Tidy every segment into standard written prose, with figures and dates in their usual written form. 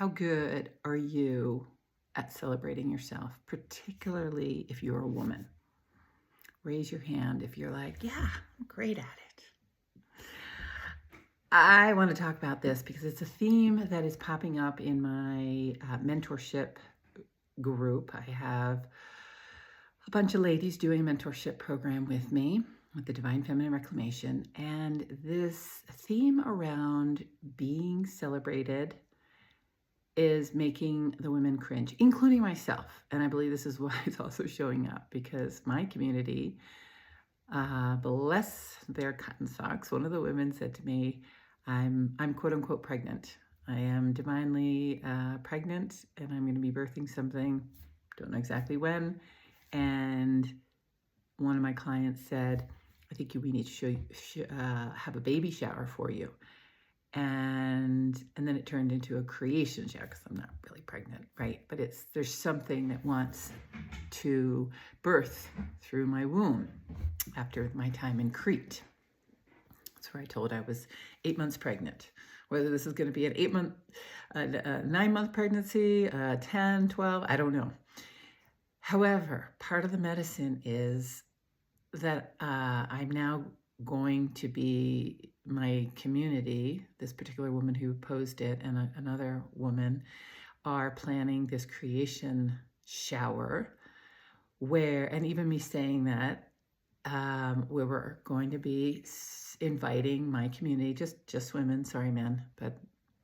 How good are you at celebrating yourself, particularly if you're a woman? Raise your hand if you're like, yeah, I'm great at it. I want to talk about this because it's a theme that is popping up in my mentorship group. I have a bunch of ladies doing a mentorship program with me with the Divine Feminine Reclamation, and this theme around being celebrated is making the women cringe, including myself. And I believe this is why it's also showing up, because my community, bless their cotton socks, one of the women said to me, I'm quote unquote pregnant. I am divinely pregnant, and I'm going to be birthing something, don't know exactly when. And one of my clients said, I think we need to have a baby shower for you. And then it turned into a creation shower because I'm not really pregnant, right? But there's something that wants to birth through my womb after my time in Crete. That's where I told I was 8 months pregnant. Whether this is going to be an 9-month pregnancy, 10, 12, I don't know. However, part of the medicine is that I'm now going to be, my community, this particular woman who posed it and another woman are planning this creation shower where, and even me saying that, we were going to be inviting my community, just women, sorry men, but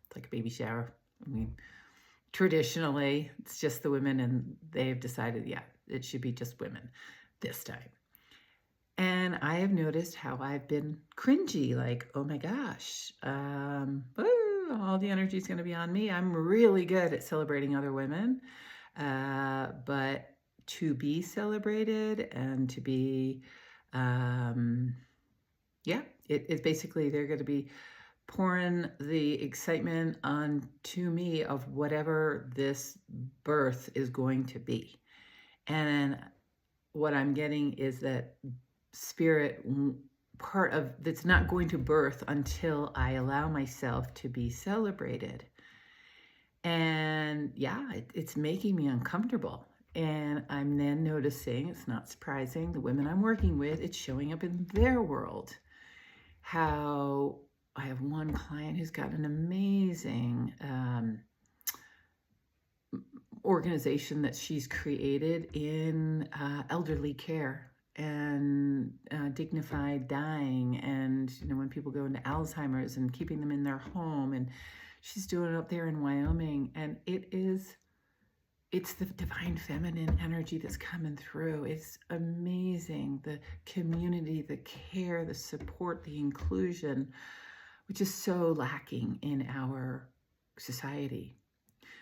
it's like a baby shower. I mean, traditionally it's just the women, and they've decided, yeah, it should be just women this time. And I have noticed how I've been cringy, like, oh my gosh, all the energy is going to be on me. I'm really good at celebrating other women, but to be celebrated and to be, it's basically they're going to be pouring the excitement onto me of whatever this birth is going to be. And what I'm getting is that spirit part of that's not going to birth until I allow myself to be celebrated. And yeah, it's making me uncomfortable. And I'm then noticing, it's not surprising, the women I'm working with, it's showing up in their world. How I have one client who's got an amazing organization that she's created in elderly care and dignified dying, and when people go into Alzheimer's and keeping them in their home, and she's doing it up there in Wyoming, and it's the divine feminine energy that's coming through. It's amazing, the community, the care, the support, the inclusion, which is so lacking in our society.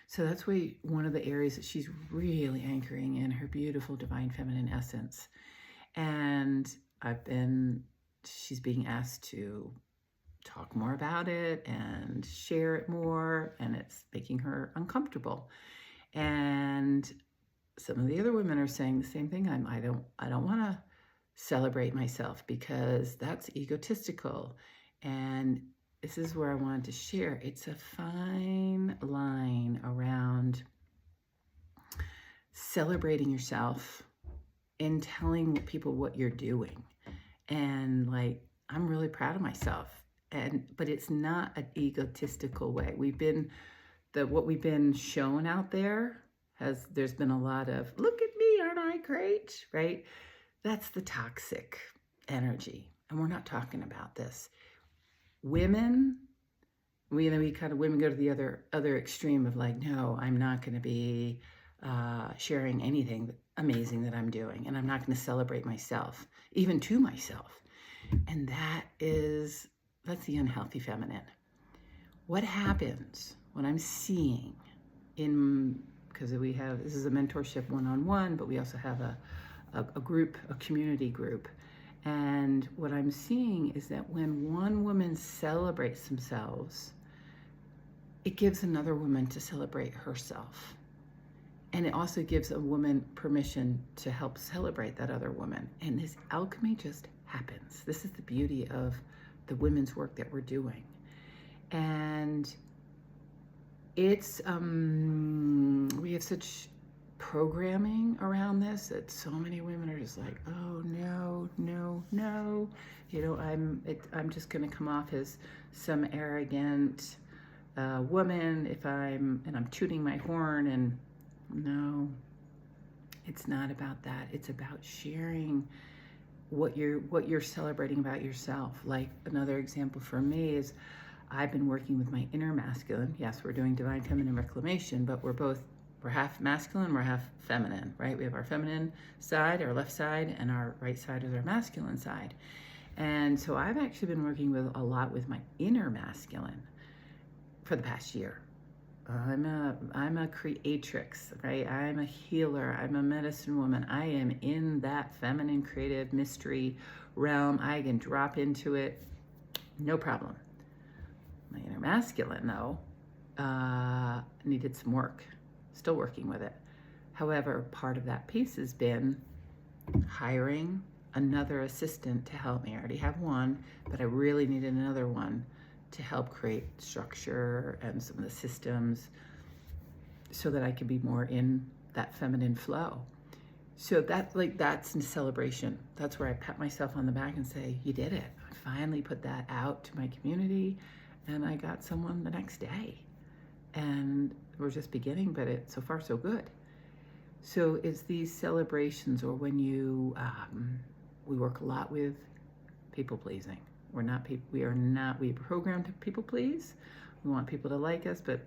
So that's one of the areas that she's really anchoring in her beautiful divine feminine essence. And she's being asked to talk more about it and share it more, and it's making her uncomfortable. And some of the other women are saying the same thing. I don't want to celebrate myself because that's egotistical. And this is where I wanted to share. It's a fine line around celebrating yourself and telling people what you're doing. And like, I'm really proud of myself. But it's not an egotistical way. What we've been shown out there there's been a lot of, look at me, aren't I great? Right? That's the toxic energy. And we're not talking about this. Women go to the other extreme of like, no, I'm not going to be sharing anything amazing that I'm doing, and I'm not going to celebrate myself, even to myself. And that's the unhealthy feminine. What happens when I'm seeing because this is a mentorship one-on-one, but we also have a group, a community group. And what I'm seeing is that when one woman celebrates themselves, it gives another woman to celebrate herself. And it also gives a woman permission to help celebrate that other woman. And this alchemy just happens. This is the beauty of the women's work that we're doing. And It's, we have such programming around this that so many women are just like, oh no, no, no. I'm just going to come off as some arrogant woman if I'm tooting my horn, and no, it's not about that. It's about sharing what you're celebrating about yourself. Like, another example for me is I've been working with my inner masculine. Yes, we're doing divine feminine reclamation, but we're half masculine, we're half feminine, right? We have our feminine side, our left side, and our right side is our masculine side. And so I've actually been working a lot with my inner masculine for the past year. I'm a creatrix, right? I'm a healer. I'm a medicine woman. I am in that feminine, creative, mystery realm. I can drop into it, no problem. My inner masculine, though, needed some work. Still working with it. However, part of that piece has been hiring another assistant to help me. I already have one, but I really needed another one to help create structure and some of the systems so that I could be more in that feminine flow. So that's in celebration. That's where I pat myself on the back and say, you did it. I finally put that out to my community, and I got someone the next day. And we're just beginning, but it's so far so good. So it's these celebrations, or when we work a lot with people pleasing. We programmed to people please. We want people to like us, but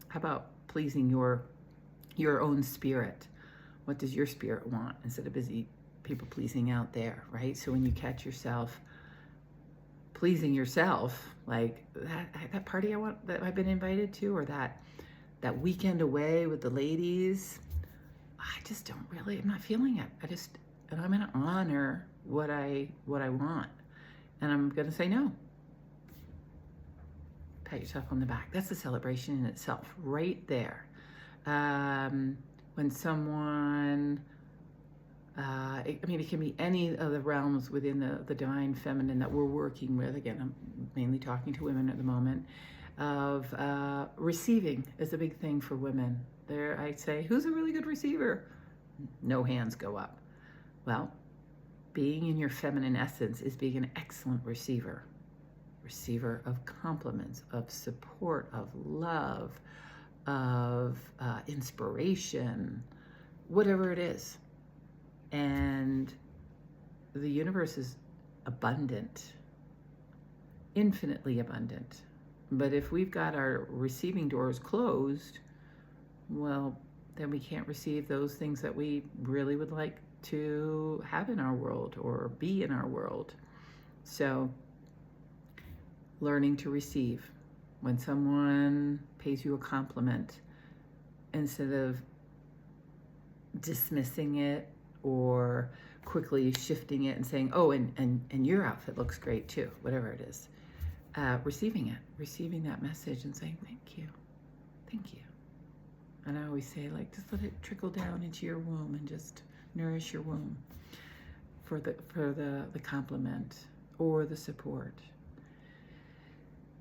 how about pleasing your own spirit? What does your spirit want, instead of busy people pleasing out there, right? So when you catch yourself pleasing yourself, like that party that I've been invited to, or that weekend away with the ladies, I'm not feeling it. And I'm gonna honor what I want. And I'm going to say no. Pat yourself on the back. That's a celebration in itself, right there. When someone, it can be any of the realms within the divine feminine that we're working with. Again, I'm mainly talking to women at the moment. Of receiving is a big thing for women. I say, who's a really good receiver? No hands go up. Well, being in your feminine essence is being an excellent receiver of compliments, of support, of love, of inspiration, whatever it is. And the universe is abundant, infinitely abundant. But if we've got our receiving doors closed, well, then we can't receive those things that we really would like to have in our world or be in our world. So learning to receive. When someone pays you a compliment, instead of dismissing it or quickly shifting it and saying, oh, and your outfit looks great too, whatever it is, receiving that message and saying, thank you. And I always say, like, just let it trickle down into your womb and just nourish your womb for the compliment or the support.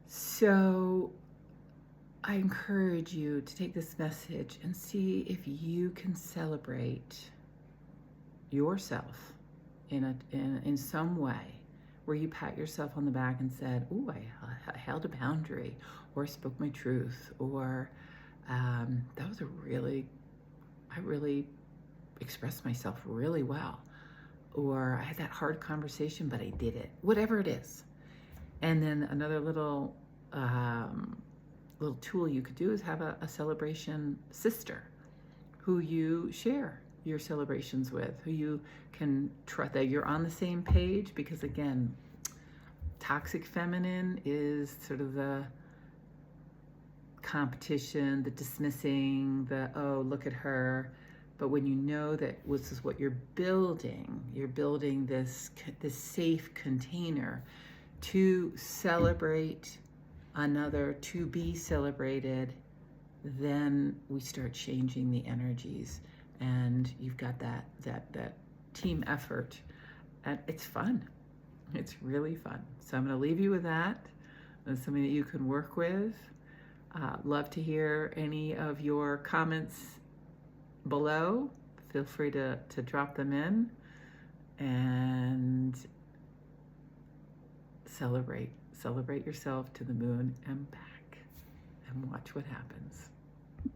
So I encourage you to take this message and see if you can celebrate yourself in some way, where you pat yourself on the back and said, "Ooh, I held a boundary, or spoke my truth, or I really expressed myself really well, or I had that hard conversation, but I did it." Whatever it is. And then another little tool you could do is have a celebration sister who you share your celebrations with, who you can trust that you're on the same page. Because again, toxic feminine is sort of the competition, the dismissing, the, oh, look at her. But when you know that this is what you're building this safe container to celebrate another, to be celebrated, then we start changing the energies, and you've got that team effort, and it's fun. It's really fun. So I'm going to leave you with that. That's something that you can work with. Love to hear any of your comments below. Feel free to drop them in and celebrate yourself to the moon and back and watch what happens.